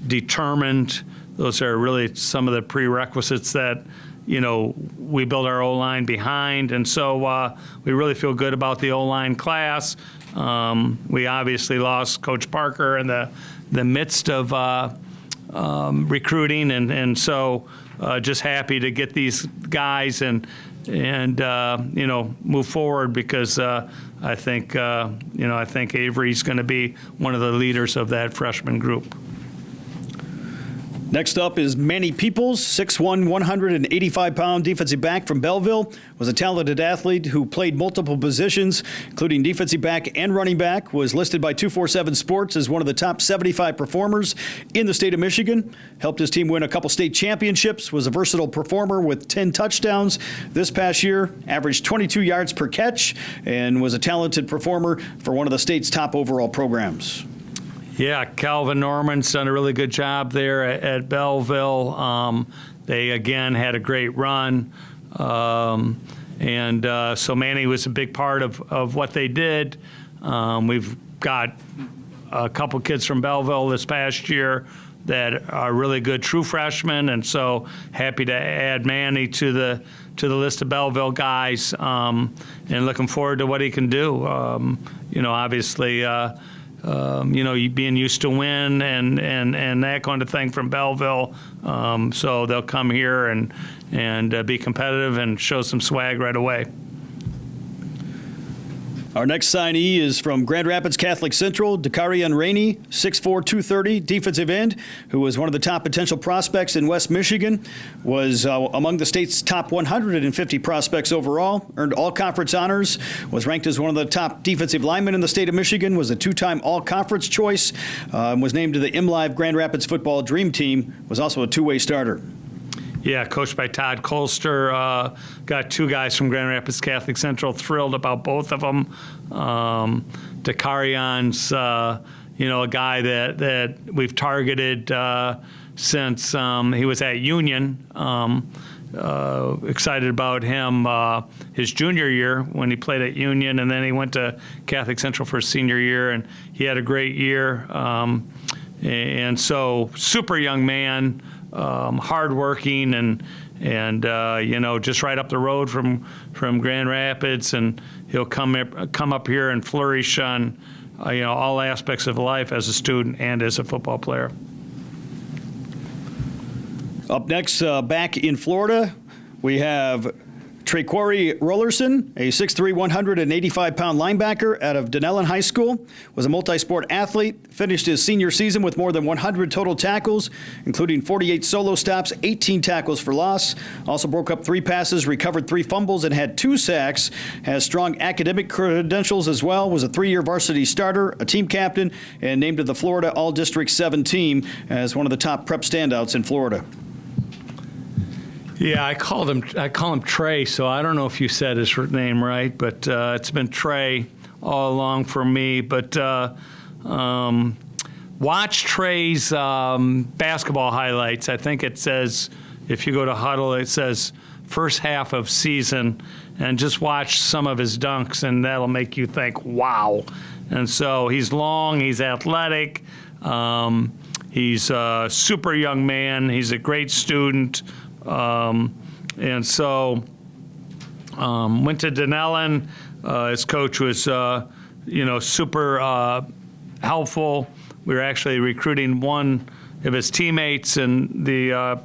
determined. Those are really some of the prerequisites that we build our O-line behind, and so we really feel good about the O-line class. We obviously lost Coach Parker in the midst of recruiting, and so just happy to get these guys and move forward, because I think Avery's going to be one of the leaders of that freshman group. Next up is Manny Peoples, 6'1", 185-pound defensive back from Belleville, was a talented athlete who played multiple positions, including defensive back and running back, was listed by 247 Sports as one of the top 75 performers in the state of Michigan, helped his team win a couple state championships, was a versatile performer with 10 touchdowns this past year, averaged 22 yards per catch, and was a talented performer for one of the state's top overall programs. Yeah, Calvin Norman's done a really good job there at Belleville. They, again, had a great run. So Manny was a big part of what they did. We've got a couple kids from Belleville this past year that are really good true freshmen, and so happy to add Manny to the list of Belleville guys, and looking forward to what he can do. Obviously, being used to win and that kind of thing from Belleville. So they'll come here and be competitive and show some swag right away. Our next signee is from Grand Rapids Catholic Central, Dakarian Rainey, 6'4", 230, defensive end, who was one of the top potential prospects in West Michigan, was among the state's top 150 prospects overall, earned all-conference honors, was ranked as one of the top defensive linemen in the state of Michigan, was a two-time all-conference choice, was named to the MLive Grand Rapids Football Dream Team, was also a two-way starter. Yeah, coached by Todd Colster. Got two guys from Grand Rapids Catholic Central. Thrilled about both of them. Dakarian's, a guy that we've targeted since he was at Union. Excited about him his junior year when he played at Union, and then he went to Catholic Central for his senior year, and he had a great year. And so, super young man. Hardworking and just right up the road from Grand Rapids, and he'll come up here and flourish on all aspects of life as a student and as a football player. Up next, back in Florida, we have Traquari Rollerson, a 6'3", 185-pound linebacker out of Denellen High School, was a multi-sport athlete, finished his senior season with more than 100 total tackles, including 48 solo stops, 18 tackles for loss, also broke up 3 passes, recovered 3 fumbles, and had 2 sacks, has strong academic credentials as well, was a 3-year varsity starter, a team captain, and named to the Florida All-District 7 team as one of the top prep standouts in Florida. Yeah, I call him Trey, so I don't know if you said his name right, but it's been Trey all along for me. But watch Trey's basketball highlights. I think it says, if you go to Huddle, it says first half of season, and just watch some of his dunks, and that'll make you think, wow. And so he's long, he's athletic, he's a super young man, he's a great student, and so went to Denellen. His coach was, super helpful. We were actually recruiting one of his teammates, and the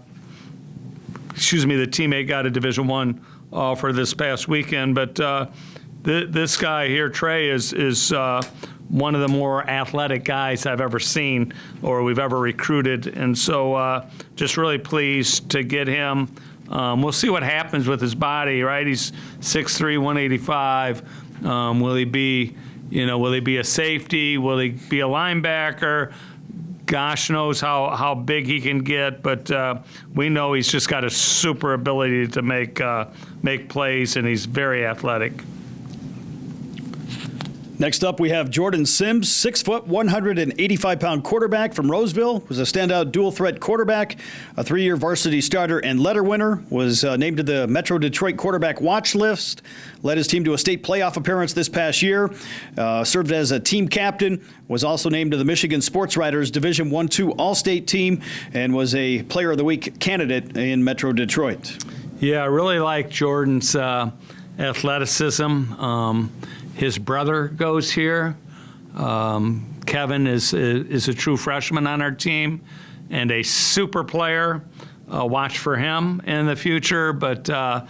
teammate got a Division I offer this past weekend. But this guy here, Trey, is one of the more athletic guys I've ever seen or we've ever recruited. And so just really pleased to get him. We'll see what happens with his body, right? He's 6'3", 185. Will he be a safety? Will he be a linebacker? Gosh knows how big he can get, but we know he's just got a super ability to make plays, and he's very athletic. Next up, we have Jordan Sims, 6 foot, 185-pound quarterback from Roseville. Was a standout dual-threat quarterback, a 3-year varsity starter and letter winner. Was named to the Metro Detroit quarterback watch list. Led his team to a state playoff appearance this past year. Served as a team captain. Was also named to the Michigan Sports Writers Division I/II All-State team, and was a Player of the Week candidate in Metro Detroit. Yeah, I really like Jordan's athleticism. His brother goes here. Kevin is a true freshman on our team and a super player. Watch for him in the future. But I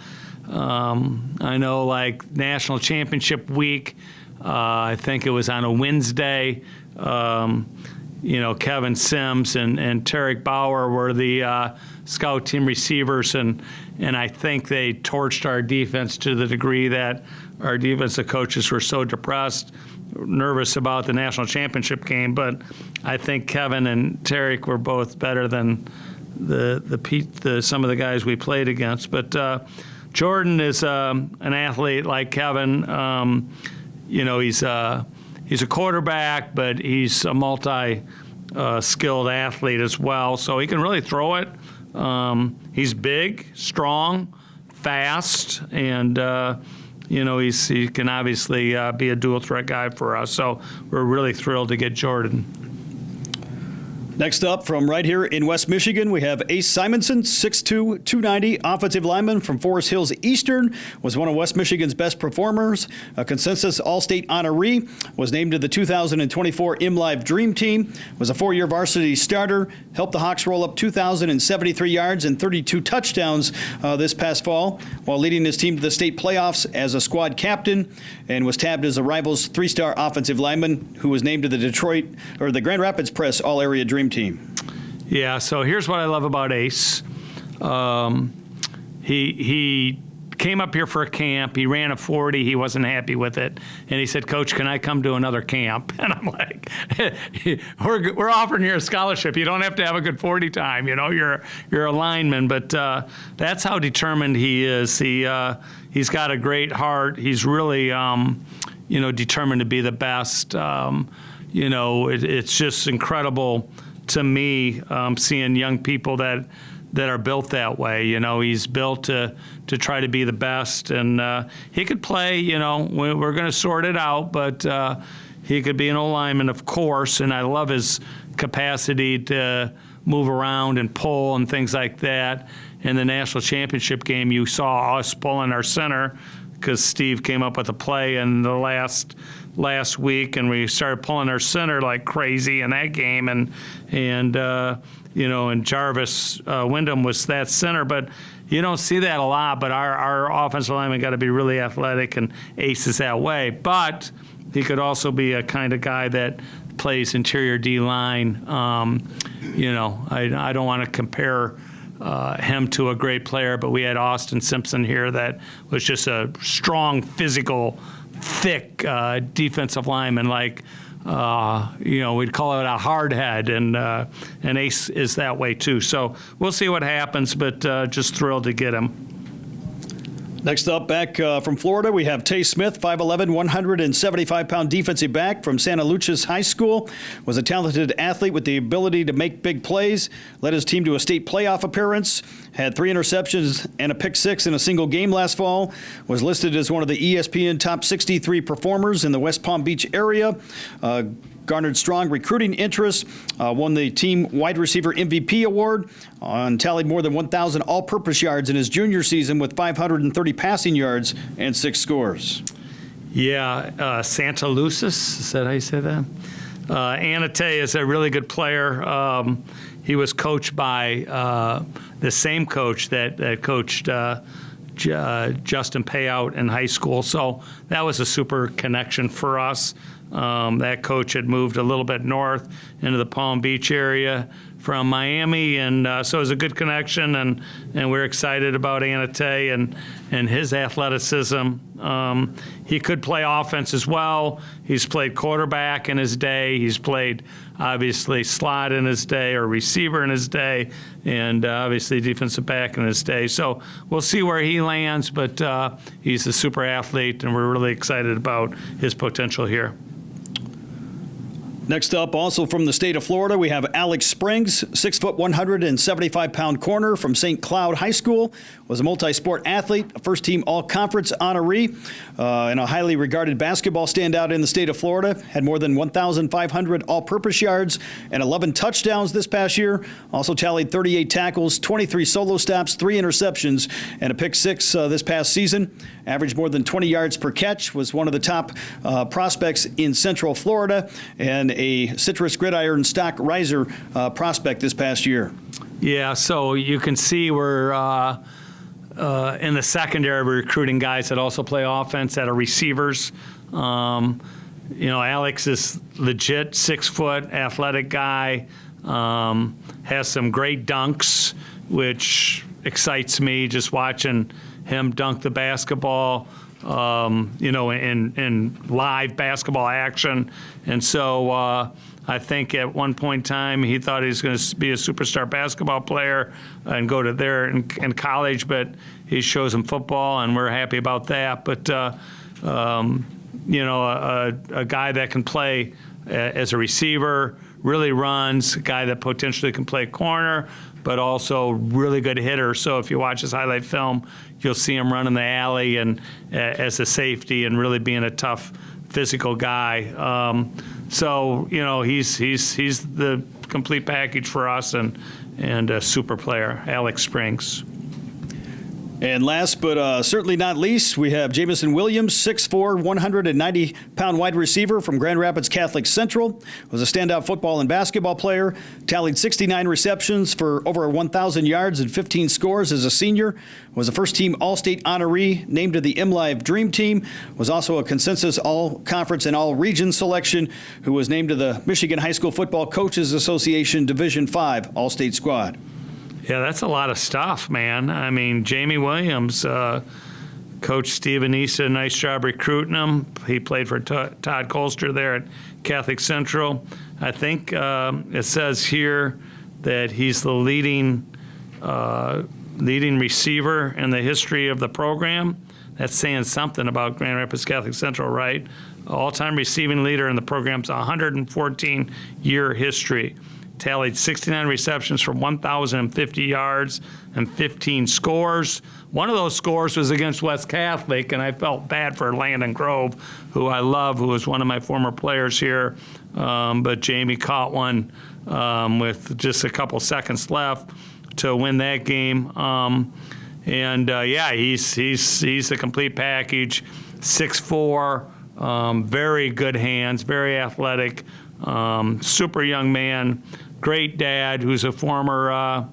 know, like, National Championship Week, I think it was on a Wednesday, Kevin Sims and Tarek Bauer were the scout team receivers, and I think they torched our defense to the degree that our defensive coaches were so depressed, nervous about the national championship game. But I think Kevin and Tarek were both better than some of the guys we played against. But Jordan is an athlete like Kevin. He's a quarterback, but he's a multi-skilled athlete as well. So he can really throw it. He's big, strong, fast, and he can obviously be a dual threat guy for us. So we're really thrilled to get Jordan. Next up, from right here in West Michigan, we have Ace Simonson, 6'2", 290, offensive lineman from Forest Hills Eastern, was one of West Michigan's best performers, a consensus All-State honoree, was named to the 2024 MLive Dream Team, was a 4-year varsity starter, helped the Hawks roll up 2,073 yards and 32 touchdowns this past fall, while leading his team to the state playoffs as a squad captain, and was tabbed as the Rivals 3-star offensive lineman, who was named to the Grand Rapids Press All-Area Dream Team. Yeah, so here's what I love about Ace. He came up here for a camp. He ran a 40. He wasn't happy with it. And he said, "Coach, can I come to another camp?" And I'm like, we're offering you a scholarship. You don't have to have a good 40 time. You're a lineman. But that's how determined he is. He's got a great heart. He's really, determined to be the best. It's just incredible to me, seeing young people that are built that way. He's built to try to be the best, and he could play. We're going to sort it out, but he could be an old lineman, of course. And I love his capacity to move around and pull and things like that. In the national championship game, you saw us pulling our center because Steve came up with a play in the last week, and we started pulling our center like crazy in that game, and Jarvis Wyndham was that center, but you don't see that a lot. But our offensive lineman got to be really athletic, and Ace is that way. But he could also be a kind of guy that plays interior D-line. I don't want to compare him to a great player, but we had Austin Simpson here that was just a strong, physical, thick defensive lineman like we'd call it a hard head, and Ace is that way too. So we'll see what happens, but just thrilled to get him. Next up, back from Florida, we have Tay Smith, 5'11", 175-pound defensive back from Santa Lucia's High School. Was a talented athlete with the ability to make big plays. Led his team to a state playoff appearance. Had 3 interceptions and a pick 6 in a single game last fall. Was listed as one of the ESPN top 63 performers in the West Palm Beach area. Garnered strong recruiting interest, won the team wide receiver MVP award, and tallied more than 1,000 all-purpose yards in his junior season with 530 passing yards and 6 scores. Yeah, Santa Lucis, is that how you say that? Anate is a really good player. He was coached by the same coach that coached Justin Payout in high school, so that was a super connection for us. That coach had moved a little bit north into the Palm Beach area from Miami, and so it was a good connection, and we're excited about Anate and his athleticism. He could play offense as well. He's played quarterback in his day. He's played, obviously, slot in his day or receiver in his day, and obviously defensive back in his day. So we'll see where he lands, but he's a super athlete, and we're really excited about his potential here. Next up, also from the state of Florida, we have Alex Springs, 6 foot, 175-pound corner from St. Cloud High School. Was a multi-sport athlete, a first-team all-conference honoree, and a highly regarded basketball standout in the state of Florida. Had more than 1,500 all-purpose yards and 11 touchdowns this past year. Also tallied 38 tackles, 23 solo stops, 3 interceptions, and a pick 6 this past season. Averaged more than 20 yards per catch. Was one of the top prospects in Central Florida, and a Citrus Gridiron stock riser prospect this past year. Yeah, so you can see we're in the secondary, we're recruiting guys that also play offense, that are receivers. Alex is legit 6 foot, athletic guy, has some great dunks, which excites me just watching him dunk the basketball. In live basketball action. And so I think at one point in time he thought he was going to be a superstar basketball player and go to there in college, but he's chosen football, and we're happy about that. But, a guy that can play as a receiver, really runs, a guy that potentially can play corner, but also really good hitter. So if you watch his highlight film, you'll see him running the alley and as a safety and really being a tough physical guy. He's the complete package for us and a super player, Alex Springs. And last but certainly not least, we have Jamison Williams, 6'4", 190-pound wide receiver from Grand Rapids Catholic Central. Was a standout football and basketball player. Tallied 69 receptions for over 1,000 yards and 15 scores as a senior. Was a first-team All-State honoree, named to the MLive Dream Team. Was also a consensus All-Conference and All-Region selection, who was named to the Michigan High School Football Coaches Association Division V All-State squad. Yeah, that's a lot of stuff, man. I mean, Jamie Williams, Coach Steven East did a nice job recruiting him. He played for Todd Colster there at Catholic Central. I think it says here that he's the leading receiver in the history of the program. That's saying something about Grand Rapids Catholic Central, right? All-time receiving leader in the program's 114-year history. Tallied 69 receptions for 1,050 yards and 15 scores. One of those scores was against West Catholic, and I felt bad for Landon Grove, who I love, who was one of my former players here. But Jamie caught one with just a couple seconds left to win that game. He's the complete package. 6'4", very good hands, very athletic, super young man. Great dad, who's a former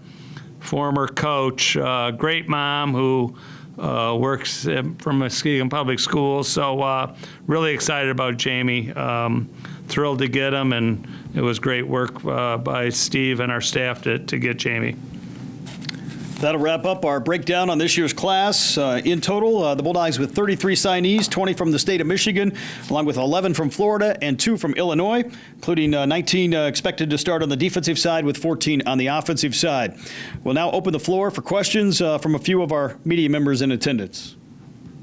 coach. Great mom who works from Muskegon Public Schools. So really excited about Jamie. Thrilled to get him, and it was great work by Steve and our staff to get Jamie. That'll wrap up our breakdown on this year's class. In total, the Bulldogs with 33 signees, 20 from the state of Michigan, along with 11 from Florida and 2 from Illinois, including 19 expected to start on the defensive side with 14 on the offensive side. We'll now open the floor for questions from a few of our media members in attendance.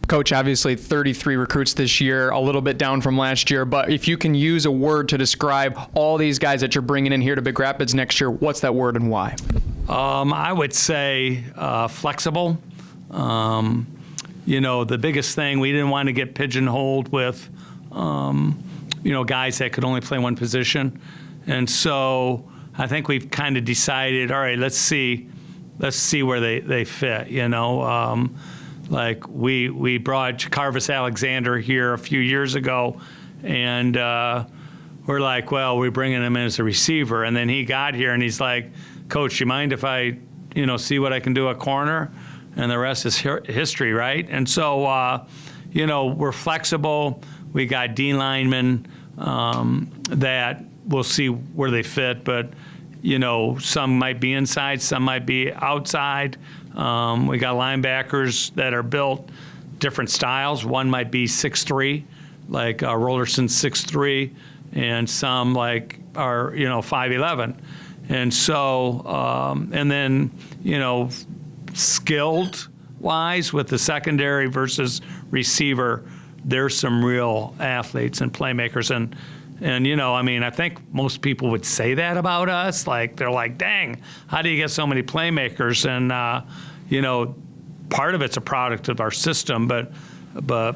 Coach, obviously 33 recruits this year, a little bit down from last year, but if you can use a word to describe all these guys that you're bringing in here to Big Rapids next year, what's that word and why? I would say flexible. The biggest thing, we didn't want to get pigeonholed with, guys that could only play one position. And so I think we've kind of decided, all right, let's see where they fit, Like we brought Jarvis Alexander here a few years ago, and we're like, well, we're bringing him in as a receiver. And then he got here, and he's like, Coach, you mind if I, see what I can do at corner? And the rest is history, right? And so, we're flexible. We got D linemen that we'll see where they fit, but, some might be inside, some might be outside. We got linebackers that are built different styles. One might be 6'3", like Rollerson's 6'3", and some like are 5'11". And so, and then skilled wise with the secondary versus receiver, there's some real athletes and playmakers. And I think most people would say that about us. Like, they're like, dang, how do you get so many playmakers? And, part of it's a product of our system, but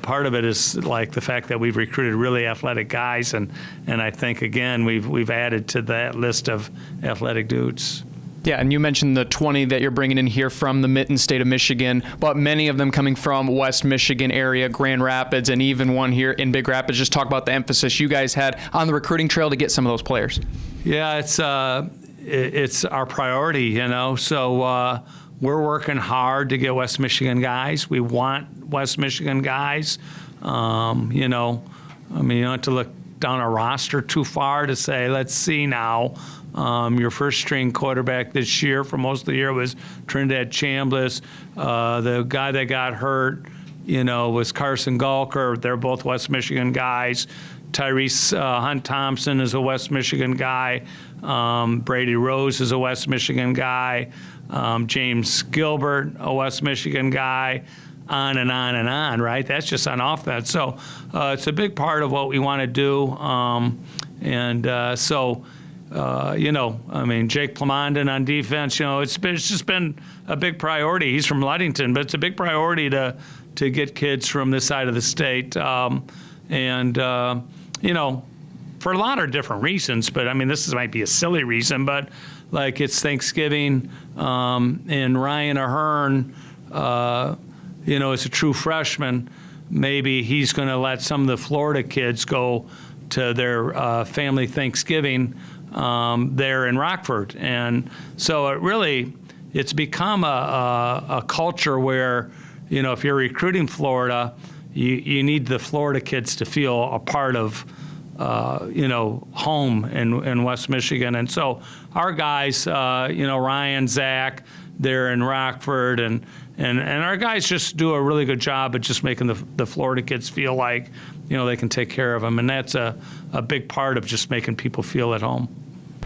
part of it is like the fact that we've recruited really athletic guys. And I think, again, we've added to that list of athletic dudes. Yeah, and you mentioned the 20 that you're bringing in here from the Mitten State of Michigan, but many of them coming from West Michigan area, Grand Rapids, and even one here in Big Rapids. Just talk about the emphasis you guys had on the recruiting trail to get some of those players. Yeah, it's our priority, So we're working hard to get West Michigan guys. We want West Michigan guys. You don't have to look down a roster too far to say, let's see now. Your first string quarterback this year for most of the year was Trinidad Chambliss. The guy that got hurt, was Carson Gulker. They're both West Michigan guys. Tyrese Hunt Thompson is a West Michigan guy. Brady Rose is a West Michigan guy. James Gilbert, a West Michigan guy. On and on and on, right? That's just on offense. So it's a big part of what we want to do. Jake Plamondon on defense, it's just been a big priority. He's from Ludington, but it's a big priority to get kids from this side of the state. For a lot of different reasons, but this might be a silly reason, but like it's Thanksgiving, and Ryan Ahern, is a true freshman. Maybe he's going to let some of the Florida kids go to their family Thanksgiving there in Rockford. And so it's become a culture where, if you're recruiting Florida, you need the Florida kids to feel a part of, home in West Michigan. And so our guys, Ryan, Zach, they're in Rockford, and our guys just do a really good job at just making the Florida kids feel like, they can take care of them. And that's a big part of just making people feel at home.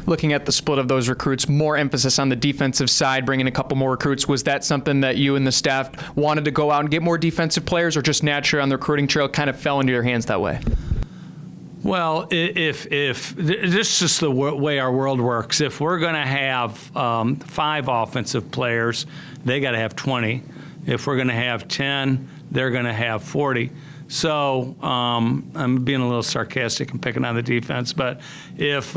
Looking at the split of those recruits, more emphasis on the defensive side, bringing a couple more recruits. Was that something that you and the staff wanted to go out and get more defensive players, or just naturally on the recruiting trail kind of fell into your hands that way? Well, if this is just the way our world works. If we're going to have 5 offensive players, they got to have 20. If we're going to have 10, they're going to have 40. So I'm being a little sarcastic and picking on the defense, but if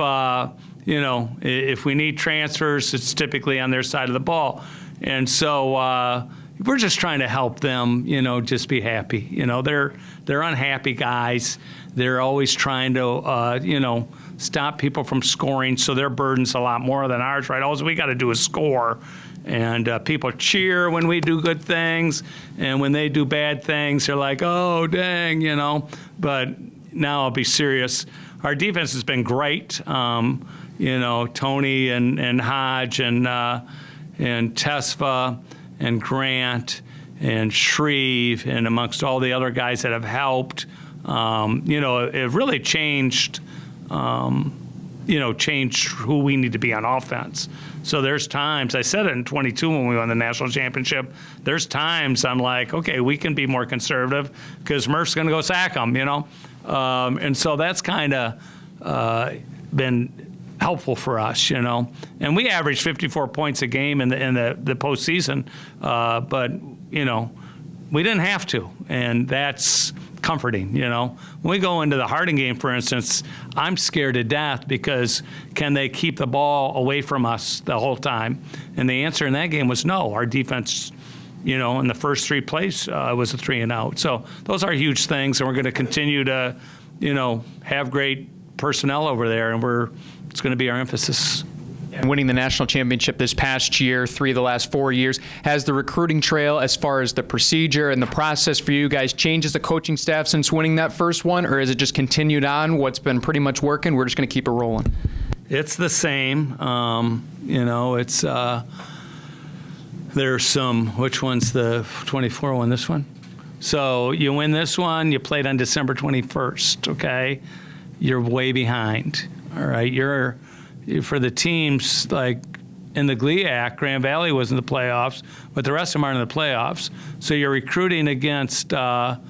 we need transfers, it's typically on their side of the ball. And so we're just trying to help them, just be happy. They're unhappy guys. They're always trying to, stop people from scoring, so their burden's a lot more than ours, right? All we got to do is score. And people cheer when we do good things, and when they do bad things, they're like, oh, dang, But now I'll be serious. Our defense has been great. Tony and Hodge and and Tesfa and Grant and Shreve and amongst all the other guys that have helped, it really changed, changed who we need to be on offense. So there's times, I said it in 22 when we won the national championship, there's times I'm like, okay, we can be more conservative because Murph's going to go sack them, and so that's kind of been helpful for us, And we averaged 54 points a game in the postseason, but we didn't have to, and that's comforting. When we go into the Harding game, for instance, I'm scared to death because can they keep the ball away from us the whole time? And the answer in that game was no. Our defense, in the first 3 plays was a 3 and out. So those are huge things, and we're going to continue to, have great personnel over there, and it's going to be our emphasis. And winning the national championship this past year, 3 of the last 4 years, has the recruiting trail as far as the procedure and the process for you guys changed as a coaching staff since winning that first one, or has it just continued on what's been pretty much working? We're just going to keep it rolling. It's the same. It's there's some. Which one's the 24 one? This one. So you win this one. You played on December 21st. Okay, you're way behind. All right, you're for the teams like in the GLIAC, Grand Valley was in the playoffs, but the rest of them aren't in the playoffs. So you're recruiting against the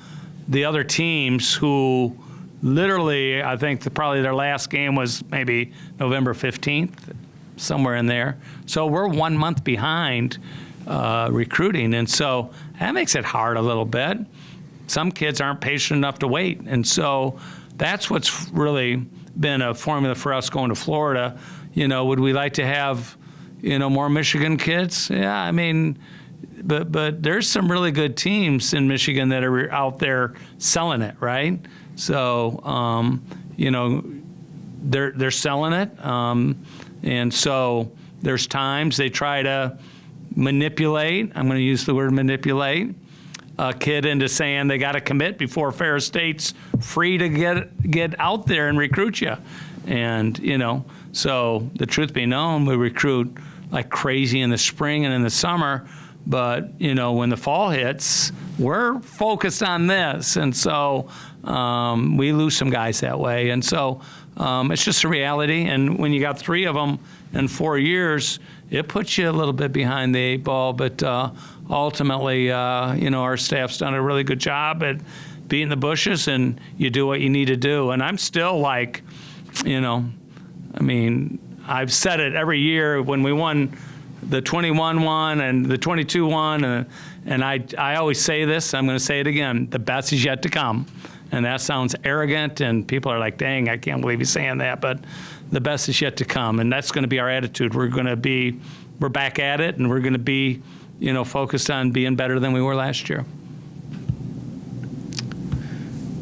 other teams who literally, I think probably their last game was maybe November 15th, somewhere in there. So we're 1 month behind recruiting, and so that makes it hard a little bit. Some kids aren't patient enough to wait, and so that's what's really been a formula for us going to Florida. Would we like to have, more Michigan kids? Yeah, I mean, but there's some really good teams in Michigan that are out there selling it, right? So, they're selling it, and so there's times they try to manipulate. I'm going to use the word manipulate a kid into saying they got to commit before Ferris State's free to get out there and recruit you. And, so the truth be known, we recruit like crazy in the spring and in the summer. But, when the fall hits, we're focused on this. And so we lose some guys that way. And so it's just a reality. And when you got 3 of them in 4 years, it puts you a little bit behind the 8 ball. But ultimately, our staff's done a really good job at beating the bushes, and you do what you need to do. And I'm still like, I've said it every year when we won the 21 one and the 22 one, and I always say this, I'm going to say it again, the best is yet to come. And that sounds arrogant, and people are like, dang, I can't believe he's saying that, but the best is yet to come, and that's going to be our attitude. We're back at it, and we're going to be, focused on being better than we were last year.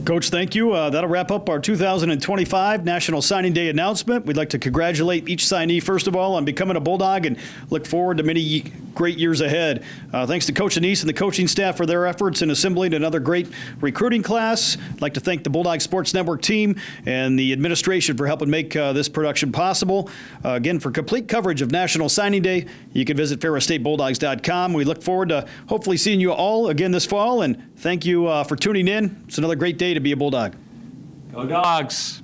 Coach, thank you. That'll wrap up our 2025 National Signing Day announcement. We'd like to congratulate each signee, first of all, on becoming a Bulldog and look forward to many great years ahead. Thanks to Coach Anise and the coaching staff for their efforts in assembling another great recruiting class. I'd like to thank the Bulldog Sports Network team and the administration for helping make this production possible. Again, for complete coverage of National Signing Day, you can visit ferrisstatebulldogs.com. We look forward to hopefully seeing you all again this fall, and thank you for tuning in. It's another great day to be a Bulldog. Go Dogs!